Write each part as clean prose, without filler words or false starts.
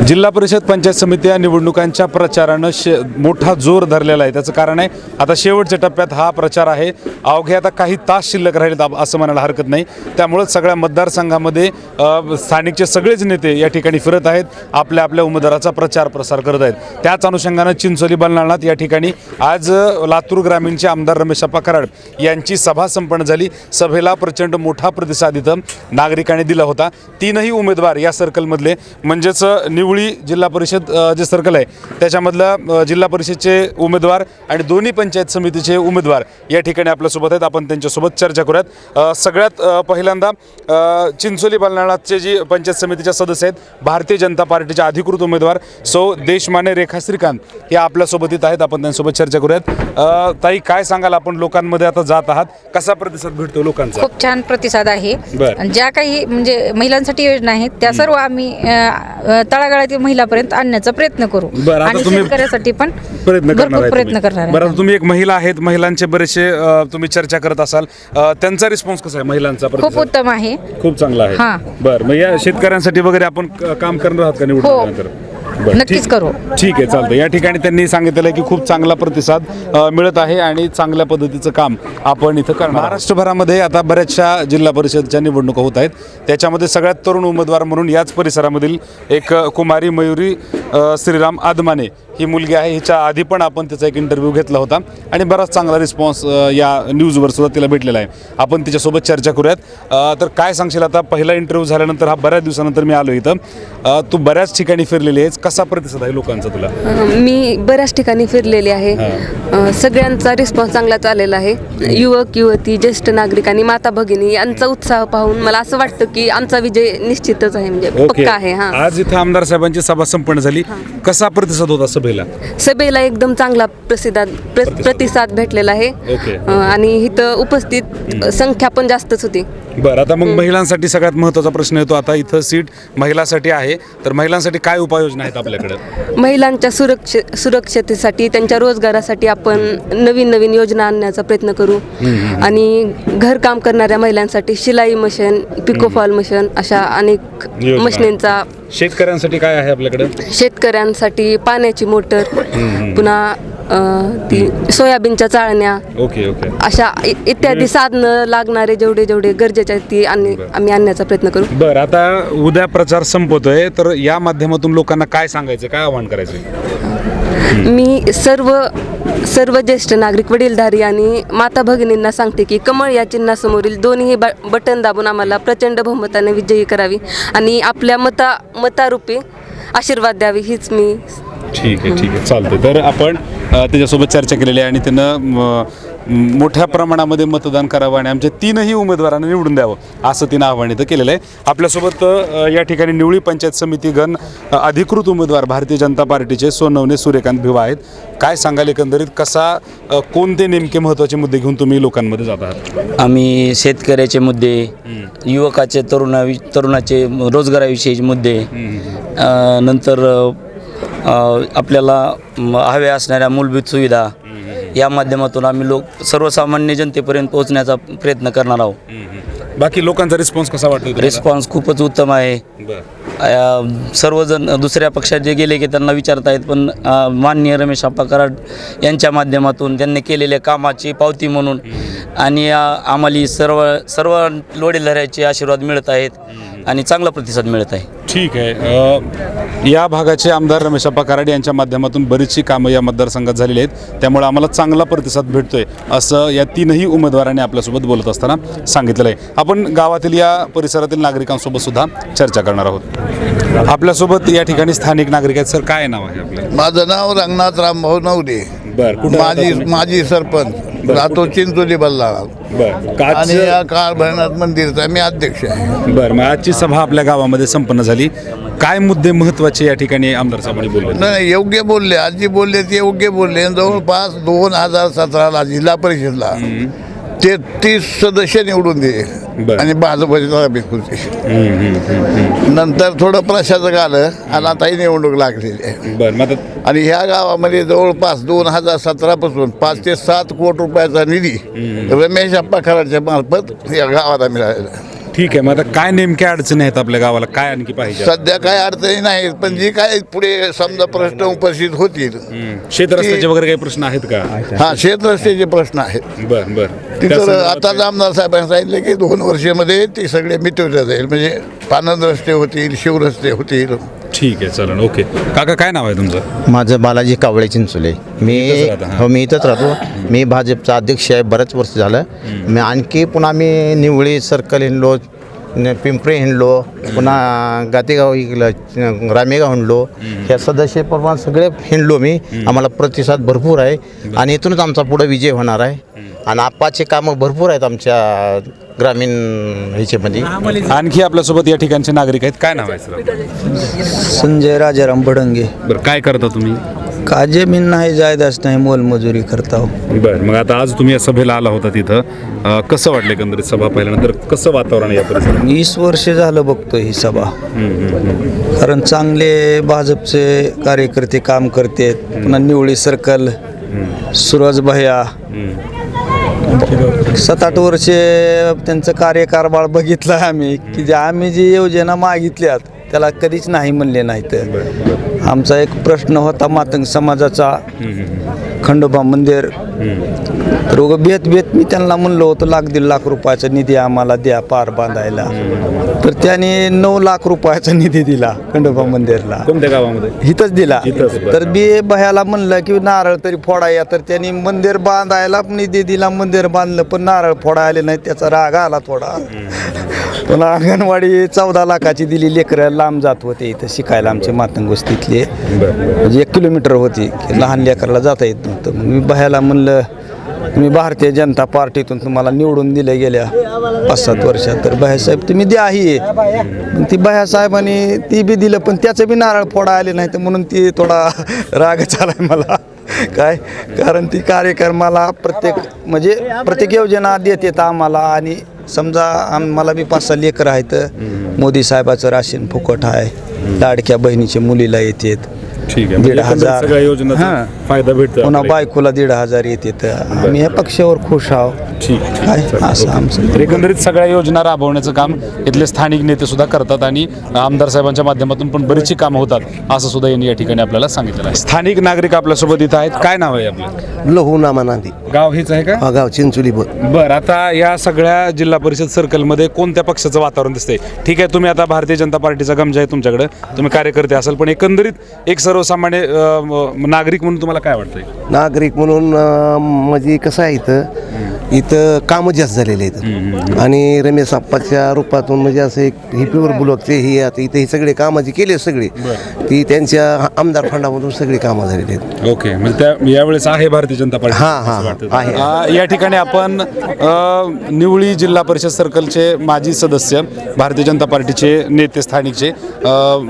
जिल्हा परिषद पंचायत समिती या निवडणुकांच्या प्रचारानं मोठा जोर धरलेला आहे। त्याचं कारण आहे आता शेवटच्या टप्प्यात हा प्रचार आहे। अवघे आता काही तास शिल्लक राहिलेत असं म्हणायला हरकत नाही। त्यामुळे सगळ्या मतदारसंघामध्ये स्थानिकचे सगळेच नेते या ठिकाणी फिरत आहेत, आपल्या आपल्या उमेदवाराचा प्रचार प्रसार करत आहेत। त्याच अनुषंगानं चिंचोली बलनाळात या ठिकाणी आज लातूर ग्रामीणचे आमदार रमेशप्पा कराड यांची सभा संपन्न झाली। सभेला प्रचंड मोठा प्रतिसाद इथं नागरिकांनी दिला होता। तीनही उमेदवार या सर्कलमधले म्हणजेच निवळी जिल्हा परिषद जे सर्कल आहे त्याच्यामधला जिल्हा परिषदचे उमेदवार आणि दोन्ही पंचायत समितीचे उमेदवार या ठिकाणी आपल्यासोबत आहेत। आपण त्यांच्यासोबत चर्चा करूयात। सगळ्यात पहिल्यांदा चिंचोली बलनाळाचे जी पंचायत समितीच्या सदस्य आहेत भारतीय जनता पार्टीच्या अधिकृत उमेदवार सौ देशमाने रेखा श्रीकांत हे आपल्यासोबत येत आहेत। आपण त्यांच्यासोबत चर्चा करूयात। ताई, काय सांगाल, आपण लोकांमध्ये आता जात आहात, कसा प्रतिसाद भेटतो लोकांचा? खूप छान प्रतिसाद आहे। ज्या काही म्हणजे महिलांसाठी योजना आहेत त्या सर्व आम्ही तळागाळातील महिलापर्यंत आणण्याचा प्रयत्न करू आणि शेतकऱ्यासाठी पण प्रयत्न करणार। बरं, तुम्ही एक महिला आहेत, महिलांचे बरेचसे तुम्ही चर्चा करत असाल, त्यांचा रिस्पॉन्स कसा आहे? महिलांचा खूप उत्तम आहे, खूप चांगला आहे। बरं, मग या शेतकऱ्यांसाठी वगैरे आपण काम करणार आहात का निवडणुकीनंतर? नक्कीच करू। ठीक आहे, चालतं। या ठिकाणी त्यांनी सांगितलं की खूप चांगला प्रतिसाद मिळत आहे आणि चांगल्या पद्धतीचं काम आपण इथं करणार। महाराष्ट्रभरामध्ये आता बऱ्याचशा जिल्हा परिषदच्या निवडणुका होत आहेत, त्याच्यामध्ये सगळ्यात तरुण उमेदवार म्हणून याच परिसरामधील एक कुमारी मयुरी श्रीराम आदमाने ही मुलगी आहे। हिच्या आधी पण आपण त्याचा एक इंटरव्ह्यू घेतला होता आणि बराच चांगला रिस्पॉन्स या न्यूजवर सुद्धा तिला भेटलेला आहे। आपण तिच्यासोबत चर्चा करूयात। तर काय सांगशील, आता पहिला इंटरव्ह्यू झाल्यानंतर हा बऱ्याच दिवसानंतर मी आलो इथं, तू बऱ्याच ठिकाणी फिरलेली आहेस, कसा प्रतिसाद आहे लोकांचा तुला? मी बऱ्याच ठिकाणी फिरलेली आहे, सगळ्यांचा रिस्पॉन्स चांगलाच आलेला आहे। युवक युवती, ज्येष्ठ नागरिक आणि माता भगिनी यांचा उत्साह पाहून मला असं वाटतं की आमचा विजय निश्चितच आहे, म्हणजे पक्का आहे। आज इथं आमदार साहेबांची सभा संपन्न झाली, कसा प्रतिसाद होता सभेला? सभेला एकदम चांगला प्रतिसाद भेटलेला आहे आणि इथं उपस्थित संख्या पण जास्तच होती। बरं, आता मग महिलांसाठी सगळ्यात महत्त्वाचा प्रश्न येतो। आता इथं सीट महिलांसाठी आहे, तर महिलांसाठी काय उपाययोजना आहेत आपल्याकडे? महिलांच्या सुरक्षतेसाठी, त्यांच्या रोजगारासाठी आपण नवीन नवीन योजना आणण्याचा प्रयत्न करू आणि घरकाम करणाऱ्या महिलांसाठी शिलाई मशीन, पिकोफॉल मशीन अशा अनेक मशीनींचा। शेतकऱ्यांसाठी काय आहे आपल्याकडे? शेतकऱ्यांसाठी पाण्याची मोटर, पुन्हा ती सोयाबीनच्या चाळण्या, अशा इत्यादी साधनं लागणारे जेवढे गरजेचे आहेत ती आम्ही आणण्याचा प्रयत्न करू। बरं, आता उद्या प्रचार संपतोय, तर या माध्यमातून लोकांना काय सांगायचं, काय आवाहन करायचं? मी सर्व ज्येष्ठ नागरिक, वडीलधारी आणि माता भगिनींना सांगते की कमळ या चिन्हासमोरील दोन्ही बटन दाबून आम्हाला प्रचंड बहुमताने विजयी करावी आणि आपल्या मतारूपी आशीर्वाद द्यावी, हीच मी। ठीक आहे, चालतं। तर आपण त्याच्यासोबत चर्चा केलेली आहे आणि त्यानं मोठ्या प्रमाणामध्ये मतदान करावं आणि आमच्या तीनही उमेदवारांना निवडून द्यावं असं तिनं आव्हान इथं केलेलं आहे। आपल्यासोबत या ठिकाणी निवळी पंचायत समिती गण अधिकृत उमेदवार भारतीय जनता पार्टीचे सोनवणे सूर्यकांत भिवा आहेत। काय सांगाल एकंदरीत, कसा कोणते नेमके महत्त्वाचे मुद्दे घेऊन तुम्ही लोकांमध्ये जात आहात? आम्ही शेतकऱ्याचे मुद्दे, युवकाचे, तरुणाचे रोजगाराविषयीचे मुद्दे, नंतर आपल्याला हव्या असणाऱ्या मूलभूत सुविधा या माध्यमातून आम्ही सर्वसामान्य जनतेपर्यंत पोहोचण्याचा प्रयत्न करणार आहोत। बाकी लोकांचा रिस्पॉन्स कसा वाटतो? रिस्पॉन्स खूपच उत्तम आहे। सर्वजण दुसऱ्या पक्षात जे गेले की त्यांना विचारत आहेत, पण माननीय रमेशप्पा कराड यांच्या माध्यमातून त्यांनी केलेल्या कामाची पावती म्हणून आणि आम्हाला सर्व वडीलधाऱ्याचे आशीर्वाद मिळत आहेत आणि चांगला प्रतिसाद मिळत आहे। ठीक आहे, या भागाचे आमदार रमेशप्पा कराड यांच्या माध्यमातून बरीचशी कामं या मतदारसंघात झालेली आहेत, त्यामुळे आम्हाला चांगला प्रतिसाद भेटतोय असं या तीनही उमेदवारांनी आपल्यासोबत बोलत असताना सांगितलेलं आहे। आपण गावातील या परिसरातील नागरिकांसोबत सुद्धा चर्चा करणार आहोत। आपल्यासोबत या ठिकाणी स्थानिक नागरिक आहेत। सर, काय नाव आहे आपलं? माझं नाव रंगनाथ रामभाऊ नवरे, माजी सरपंच, राहतो चिंचोली बलनाळा आणि या काळ भैरवनाथ मंदिरचा मी अध्यक्ष आहे। बरं, मग आजची सभा आपल्या गावामध्ये संपन्न झाली, काय मुद्दे महत्त्वाचे या ठिकाणी आमदार साहेबांनी बोलले? नाही, योग्य बोलले, आजी बोलले ते योग्य बोलले। जवळपास 2017ला जिल्हा परिषदला 33 सदस्य निवडून दिले आणि भाजपची होते। नंतर थोडं प्रशासक आलं आणि आताही निवडणूक लागलेली आहे आणि ह्या गावामध्ये जवळपास 2017 पासून 5 ते 7 कोटी रुपयाचा निधी रमेशप्पा कराडच्या मार्फत या गावाला मिळालेला आहे। ठीक आहे, मग आता काय नेमक्या अडचणी आहेत आपल्या गावाला, काय आणखी पाहिजे? सध्या काय अडचणी नाहीत, पण जी काय पुढे समजा प्रश्न उपस्थित होतील, शेत रस्त्याचे वगैरे काही प्रश्न आहेत का? हा शेत रस्त्याचे प्रश्न आहेत. बर बर. तिथं आता आमदार साहेबांनी सांगितलं की 2 वर्षामध्ये ते सगळे मिटवले जाईल, म्हणजे पानंद रस्ते होतील, शिवरस्ते होतील. ठीक आहे, चालेल, ओके. काका काय नाव आहे तुमचं? माझं बालाजी कावळे चिंचोले. इथंच राहता, हां. मी इथंच राहतो. मी भाजपचा अध्यक्ष आहे, बरेच वर्ष झालं. मी आणखी पुन्हा मी निवळी सर्कल हिंडलो, पिंपरी हिंडलो, पुन्हा गातेगाव इकडलं रामेगाव हिंडलो. ह्या सदस्यप्रमाणे सगळे हिंडलो मी. आम्हाला प्रतिसाद भरपूर आहे आणि इथूनच आमचा पुढे विजय होणार आहे. आणि आप्पाचे कामं भरपूर आहेत आमच्या ग्रामीण ह्याच्यामध्ये. आणखी आपल्यासोबत या ठिकाणचे नागरिक आहेत. काय नाव आहे सर? संजय राजाराम भडंगे. बरं, काय करता तुम्ही? का जमीन नाही, जायदाच नाही, मोलमजुरी करता. बरं, मग आता आज तुम्ही या सभेला आला होता तिथं, कसं वाटलं एकंदरीत सभा पाहिल्यानंतर? कसं वातावरण या परिसरात? 20 वर्ष झालं बघतो ही सभा. कारण चांगले भाजपचे कार्यकर्ते काम करतात. पुन्हा निवळी सर्कल, सुरज भैया 7-8 वर्षे त्यांचं कार्यकारभार बघितलं आम्ही, की जे आम्ही जी योजना मागितल्यात त्याला कधीच नाही म्हणले नाहीत. आमचा एक प्रश्न होता मातंग समाजाचा, खंडोबा मंदिर. तर उगं बेत मी त्यांना म्हणलो होतं 1-1.5 लाख रुपयाचा निधी आम्हाला द्या पार बांधायला. तर त्याने 9 लाख रुपयाचा निधी दिला खंडोबा मंदिरला. कोणत्या गावामध्ये? इथंच दिला. इथंच, बरं. तर भयाला म्हणलं की नारळ तरी फोडाया, तर त्यांनी मंदिर बांधायला निधी दिला, मंदिर बांधलं, पण नारळ फोडा आले नाही. त्याचा राग आला थोडा. पुन्हा अंगणवाडी 14 लाखाची दिली. लेकरं लांब जात होते इथं शिकायला, आमचे मातंग वस्तीतले, म्हणजे 1 किलोमीटर होती. लहान लेकराला जाता येत नव्हतं. मग मी भयाला म्हणलं, तुम्ही भारतीय जनता पार्टीतून तुम्हाला निवडून दिले गेल्या 5-7 वर्षात, तर भैयासाहेब तुम्ही द्या ही. मग ती भैयासाहेबांनी ती बी दिलं, पण त्याचं बी नारळ फोडा आले नाही. तर म्हणून ती थोडा रागच आलाय मला. काय, कारण ती कार्यक्रमाला प्रत्येक योजना देतात आम्हाला. आणि समजा आम्हाला बी 5-6 लेकरं आहेत, मोदी साहेबाचं राशन फुकट आहे, लाडक्या बहिणीच्या मुलीला येतात ठीक आहे, 1,500 सगळ्या योजनांचा फायदा भेटतो. पुन्हा बायकोला 1,500 येते. तर आम्ही या पक्षावर खुश आहोत. ठीक काय असं आमचं. तर एकंदरीत सगळ्या योजना राबवण्याचं काम इथले स्थानिक नेते सुद्धा करतात आणि आमदार साहेबांच्या माध्यमातून पण बरीचशी कामं होतात, असं सुद्धा यांनी या ठिकाणी आपल्याला सांगितलं आहे. स्थानिक नागरिक आपल्यासोबत इथं आहेत. काय नाव आहे आपलं? लहू नामा नांदी. गाव हेच आहे का? गाव चिंचोली. बरं, आता या सगळ्या जिल्हा परिषद सर्कलमध्ये कोणत्या पक्षाचं वातावरण दिसतंय? ठीक आहे, तुम्ही आता भारतीय जनता पार्टीचा गमजा आहे तुमच्याकडे, तुम्ही कार्यकर्ते असाल, पण एकंदरीत एक सर्वसामान्य नागरिक म्हणून तुम्हाला काय वाटतंय? नागरिक म्हणून म्हणजे कसं आहे, इथं कामं जास्त झालेले आहेत. आणि रमेश आप्पाच्या रूपातून म्हणजे असं एक ही प्युअर ब्लॉकचे ही आता इथे सगळे कामं जे केले सगळे ती त्यांच्या आमदार फंडामधून सगळी कामं झालेली आहेत. ओके, म्हणजे त्या यावेळेस आहे भारतीय जनता पार्टी. आहे. या ठिकाणी आपण निवळी जिल्हा परिषद सर्कलचे माजी सदस्य, भारतीय जनता पार्टीचे नेते स्थानिकचे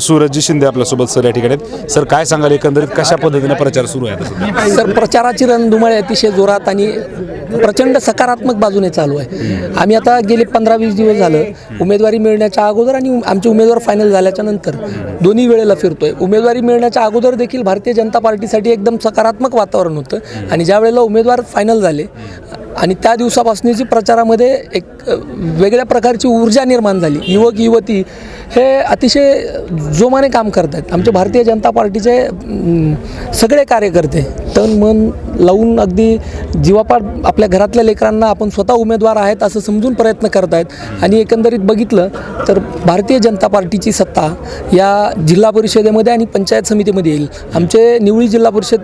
सूरजजी शिंदे आपल्यासोबत सर या ठिकाणी आहेत. सर, काय सांगाल एकंदरीत कशा पद्धतीने प्रचार सुरू आहे? सर, प्रचाराची रणधुमाळी अतिशय जोरात आणि प्रचंड सकारात्मक बाजूने चालू आहे. आम्ही आता गेले 15-20 दिवस झालं उमेदवारी मिळण्याच्या अगोदर आणि आमचे उमेदवार फायनल झाल्याच्या नंतर दोन्ही वेळेला फिरतोय. उमेदवारी मिळण्याच्या अगोदर देखील भारतीय जनता पार्टीसाठी एकदम सकारात्मक वातावरण होतं. आणि ज्या वेळेला उमेदवार फायनल झाले आणि त्या दिवसापासूनची प्रचारामध्ये एक वेगळ्या प्रकारची ऊर्जा निर्माण झाली. युवक युवती हे अतिशय जोमाने काम करत आहेत. आमचे भारतीय जनता पार्टीचे सगळे कार्यकर्ते तन मन लावून अगदी जीवापाड आपल्या घरातल्या लेकरांना आपण स्वतः उमेदवार आहेत असं समजून प्रयत्न करत आहेत. आणि एकंदरीत बघितलं तर भारतीय जनता पार्टीची सत्ता या जिल्हा परिषदेमध्ये आणि पंचायत समितीमध्ये येईल. आमचे निवळी जिल्हा परिषद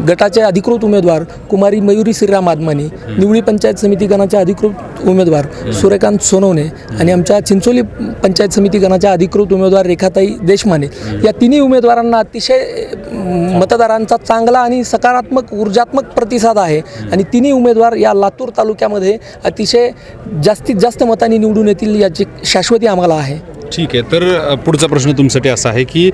गटाचे अधिकृत उमेदवार कुमारी मयुरी श्रीराम आदमानी, निवळी पंचायत समिती गणाचे अधिकृत उमेदवार सूर्यकांत सोनवणे आणि आमच्या चिंचोली पंचायत समिती गणाच्या अधिकृत उमेदवार रेखाताई देशमाने, या तिन्ही उमेदवारांना अतिशय मतदारांचा चांगला आणि सकारात्मक ऊर्जात्मक प्रतिसाद आहे. आणि तिन्ही उमेदवार या लातूर तालुक्यामध्ये अतिशय जास्तीत जास्त मतांनी निवडून येतील याची शाश्वती आम्हाला आहे. ठीक आहे, तर पुढचा प्रश्न तुमच्यासाठी असा आहे की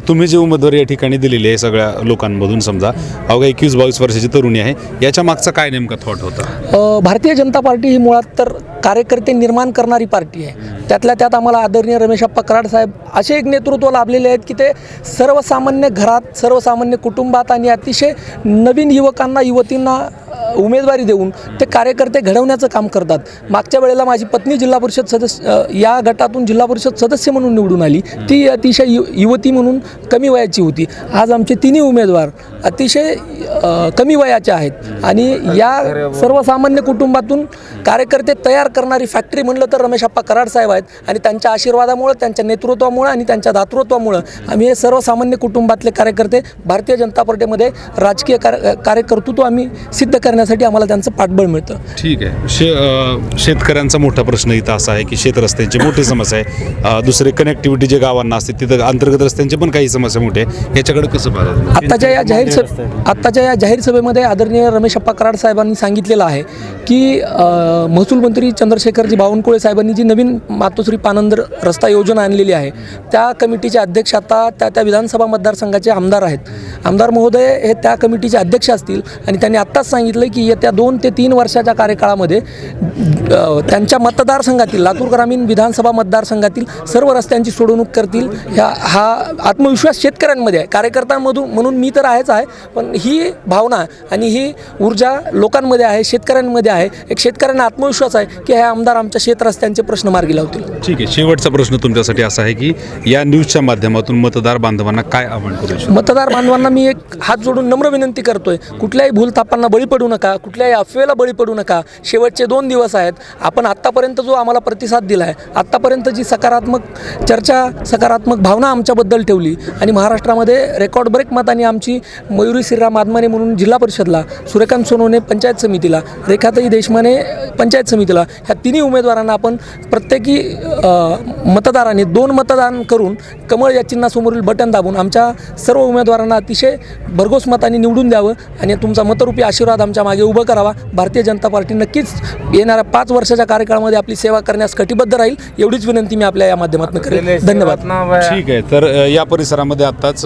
तुम्ही जे उमेदवारी या ठिकाणी दिलेली आहे सगळ्या लोकांमधून, समजा अवघ्या 21-22 वर्षाची तरुणी आहे, याच्या मागचा काय नेमका थॉट होता? भारतीय जनता पार्टी ही मुळात तर कार्यकर्ते निर्माण करणारी पार्टी आहे. त्यातल्या त्यात आम्हाला आदरणीय रमेशप्पा कराड साहेब असे एक नेतृत्व लाभलेले आहेत की ते सर्वसामान्य घरात, सर्वसामान्य कुटुंबात आणि अतिशय नवीन युवकांना युवतींना उमेदवारी देऊन ते कार्यकर्ते घडवण्याचं काम करतात. मागच्या वेळेला माझी पत्नी जिल्हा परिषद सदस्य या गटातून जिल्हा परिषद सदस्य म्हणून निवडून आली. ती अतिशय युवती म्हणून कमी वयाची होती. आज आमचे तिन्ही उमेदवार अतिशय कमी वयाचे आहेत आणि या सर्वसामान्य कुटुंबातून कार्यकर्ते तयार करणारी फॅक्टरी म्हणलं तर रमेशप्पा कराड साहेब आहेत. आणि त्यांच्या आशीर्वादामुळं, त्यांच्या नेतृत्वामुळं आणि त्यांच्या दातृत्वामुळं आम्ही हे सर्वसामान्य कुटुंबातले कार्यकर्ते भारतीय जनता पार्टीमध्ये राजकीय कार्यकर्तृत्व आम्ही सिद्ध करण्यासाठी आम्हाला त्यांचं पाठबळ मिळतं. ठीक आहे. शेतकऱ्यांचा मोठा प्रश्न इथं असा आहे की शेत रस्त्यांची मोठी समस्या आहे. दुसरे कनेक्टिव्हिटी जे गावांना असते तिथं अंतर्गत रस्त्यांची पण काही समस्या मोठी आहे. याच्याकडे कसं पाहतात? आत्ताच्या या जाहीर सभेमध्ये आदरणीय रमेशप्पा कराड साहेबांनी सांगितलेलं आहे की महसूल मंत्री चंद्रशेखरजी बावनकुळे साहेबांनी जी नवीन मातोश्री पानंद रस्ता योजना आणलेली आहे त्या कमिटीचे अध्यक्ष आता त्या विधानसभा मतदारसंघाचे आमदार आहेत. आमदार महोदय हे त्या कमिटीचे अध्यक्ष असतील आणि त्यांनी आत्ताच सांगितलं की येत्या 2 ते 3 वर्षाच्या कार्यकाळामध्ये त्यांच्या मतदारसंघातील लातूर ग्रामीण विधानसभा मतदारसंघातील सर्व रस्त्यांची सोडवणूक करतील. हा आत्मविश्वास शेतकऱ्यांमध्ये आहे. कार्यकर्त्यांमधून म्हणून मी तर आहेच आहे, पण ही भावना आणि ही ऊर्जा लोकांमध्ये आहे, शेतकऱ्यांमध्ये आहे. एक शेतकऱ्यांना आत्मविश्वास आहे की हे आमदार आमच्या शेत रस्त्यांचे प्रश्न मार्गी लावतील. ठीक आहे. शेवटचा प्रश्न तुमच्यासाठी असा आहे की या न्यूजच्या माध्यमातून मतदार बांधवांना काय आवाहन करू इच्छिता? मतदार बांधवांना मी एक हात जोडून नम्र विनंती करतोय, कुठल्याही भूलथापांना बळी पडू नका, कुठल्याही अफवेला बळी पडू नका. शेवटचे 2 दिवस आहेत. आपण आत्तापर्यंत जो आम्हाला प्रतिसाद दिला आहे, आत्तापर्यंत जी सकारात्मक चर्चा, सकारात्मक भावना आमच्याबद्दल ठेवली आणि महाराष्ट्रामध्ये रेकॉर्ड ब्रेक मतांनी आमची मयुरी श्रीराम आदमाने म्हणून जिल्हा परिषदला, सूर्यकांत सोनवणे पंचायत समितीला, रेखाताई देशमाने पंचायत समितीला, ह्या तिन्ही उमेदवारांना आपण प्रत्येकी मतदारांनी 2 मतदान करून कमळ या चिन्हासमोरील बटन दाबून आमच्या सर्व उमेदवारांना अतिशय भरघोस मतांनी निवडून द्यावं आणि तुमचा मतरूपी आशीर्वाद आमच्या मागे उभं करावा. भारतीय जनता पार्टी नक्कीच येणाऱ्या 5 वर्षाच्या कार्यकाळामध्ये आपली सेवा करण्यास कटिबद्ध राहील. एवढीच विनंती मी आपल्या या माध्यमातून करेल. धन्यवाद. ठीक आहे. तर या परिसरामध्ये आत्ताच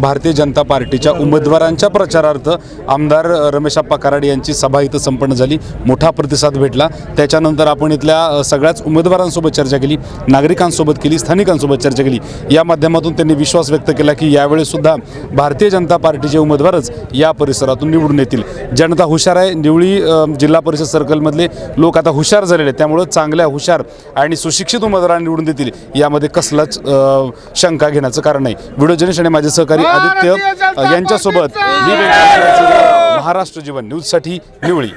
भारतीय जनता पार्टीच्या उमेदवारांच्या प्रचारार्थ आमदार रमेशप्पा कराड यांची सभा इथं संपन्न झाली. मोठा प्रतिसाद भेटला. त्याच्यानंतर आपण इथल्या सगळ्याच उमेदवारांसोबत चर्चा केली, नागरिकांसोबत केली, स्थानिकांसोबत चर्चा केली. या माध्यमातून त्यांनी विश्वास व्यक्त केला की यावेळेसुद्धा भारतीय जनता पार्टीचे उमेदवारच या परिसरातून निवडून येतील. जनता हुशार आहे. निवळी जिल्हा परिषद सर्कलमधले लोक आता हुशार झालेले, त्यामुळं चांगल्या, हुशार आणि सुशिक्षित उमेदवारांना निवडून देतील यामध्ये कसलाच शंका घेण्याचं कारण नाही. व्हिडिओ जर्नलिस्ट आणि माझे सहकारी आदित्य यांच्यासोबत मी महाराष्ट्र जीवन न्यूजसाठी निवळी.